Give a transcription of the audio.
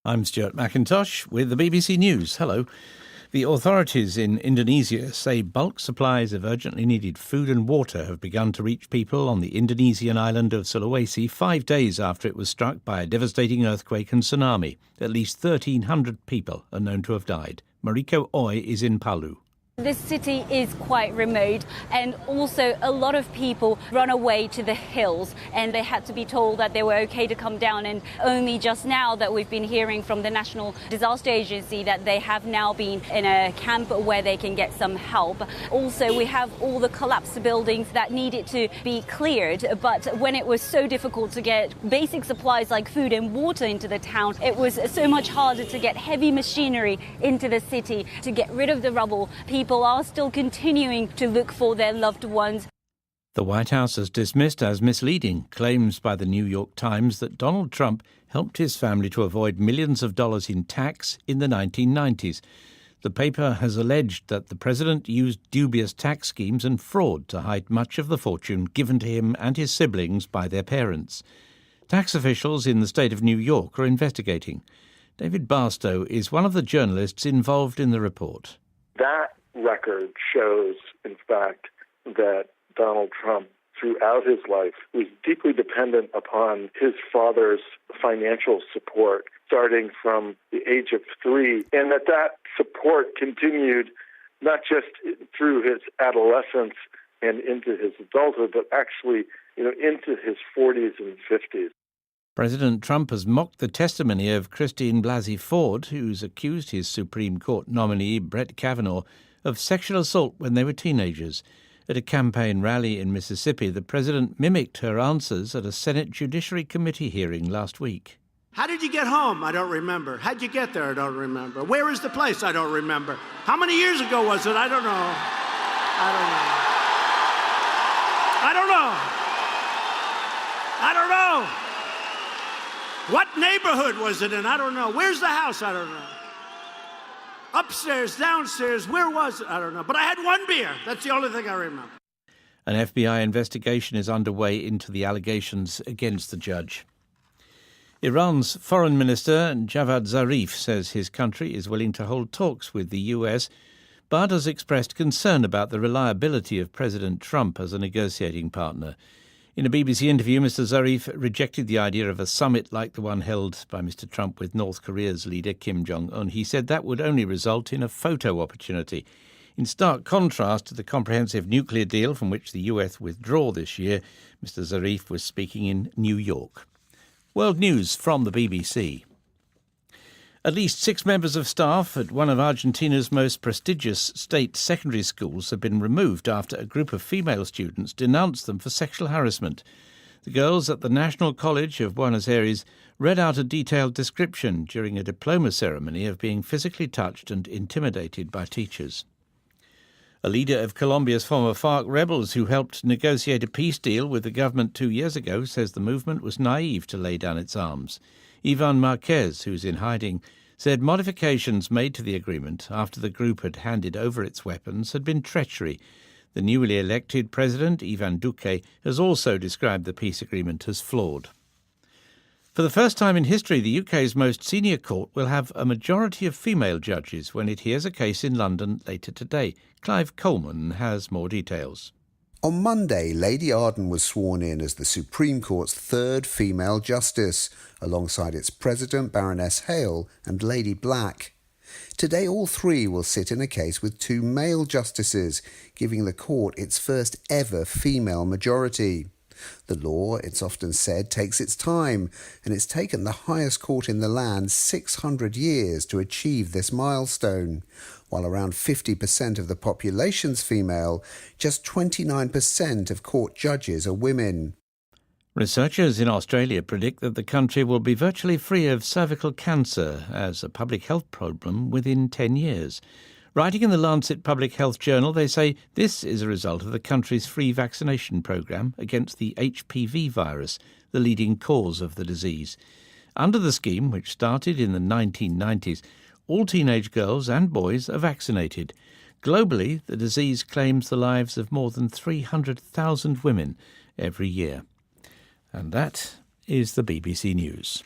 I'm Stuart McIntosh with the BBC News. Hello. The authorities in Indonesia say bulk supplies of urgently needed food and water have begun to reach people on the Indonesian island of Sulawesi 5 days after it was struck by a devastating earthquake and tsunami. At least 1,300 people are known to have died. Mariko Oi is in Palu. This city is quite remote, and also a lot of people run away to the hills, and they had to be told that they were okay to come down. And only just now that we've been hearing from the National Disaster Agency that they have now been in a camp where they can get some help. Also, we have all the collapsed buildings that needed to be cleared, but when it was so difficult to get basic supplies like food and water into the town, it was so much harder to get heavy machinery into the city to get rid of the rubble. People are still continuing to look for their loved ones. The White House has dismissed as misleading claims by the New York Times that Donald Trump helped his family to avoid millions of dollars in tax in the 1990s. The paper has alleged that the president used dubious tax schemes and fraud to hide much of the fortune given to him and his siblings by their parents. Tax officials in the state of New York are investigating. David Barstow is one of the journalists involved in the report. That record shows, in fact, that Donald Trump, throughout his life, was deeply dependent upon his father's financial support, starting from the age of 3, and that support continued not just through his adolescence and into his adulthood, but actually, into his 40s and 50s. President Trump has mocked the testimony of Christine Blasey Ford, who's accused his Supreme Court nominee, Brett Kavanaugh, of sexual assault when they were teenagers. At a campaign rally in Mississippi, the president mimicked her answers at a Senate Judiciary Committee hearing last week. How did you get home? I don't remember. How'd you get there? I don't remember. Where is the place? I don't remember. How many years ago was it? I don't know. I don't know. What neighborhood was it in? I don't know. Where's the house? I don't know. Upstairs, downstairs, where was it? I don't know. But I had one beer. That's the only thing I remember. An FBI investigation is underway into the allegations against the judge. Iran's Foreign Minister Javad Zarif says his country is willing to hold talks with the US, but has expressed concern about the reliability of President Trump as a negotiating partner. In a BBC interview, Mr. Zarif rejected the idea of a summit like the one held by Mr. Trump with North Korea's leader Kim Jong-un. He said that would only result in a photo opportunity. In stark contrast to the comprehensive nuclear deal from which the US withdrew this year, Mr. Zarif was speaking in New York. World News from the BBC. At least 6 members of staff at one of Argentina's most prestigious state secondary schools have been removed after a group of female students denounced them for sexual harassment. The girls at the National College of Buenos Aires read out a detailed description during a diploma ceremony of being physically touched and intimidated by teachers. A leader of Colombia's former FARC rebels who helped negotiate a peace deal with the government 2 years ago says the movement was naive to lay down its arms. Ivan Marquez, who's in hiding, said modifications made to the agreement after the group had handed over its weapons had been treachery. The newly elected president, Ivan Duque, has also described the peace agreement as flawed. For the first time in history, the UK's most senior court will have a majority of female judges when it hears a case in London later today. Clive Coleman has more details. On Monday, Lady Arden was sworn in as the Supreme Court's 3rd female justice, alongside its president, Baroness Hale, and Lady Black. Today, all 3 will sit in a case with 2 male justices, giving the court its first ever female majority. The law, it's often said, takes its time, and it's taken the highest court in the land 600 years to achieve this milestone. While around 50% of the population's female, just 29% of court judges are women. Researchers in Australia predict that the country will be virtually free of cervical cancer as a public health problem within 10 years. Writing in the Lancet Public Health Journal, they say this is a result of the country's free vaccination programme against the HPV virus, the leading cause of the disease. Under the scheme, which started in the 1990s, all teenage girls and boys are vaccinated. Globally, the disease claims the lives of more than 300,000 women every year. And that is the BBC News.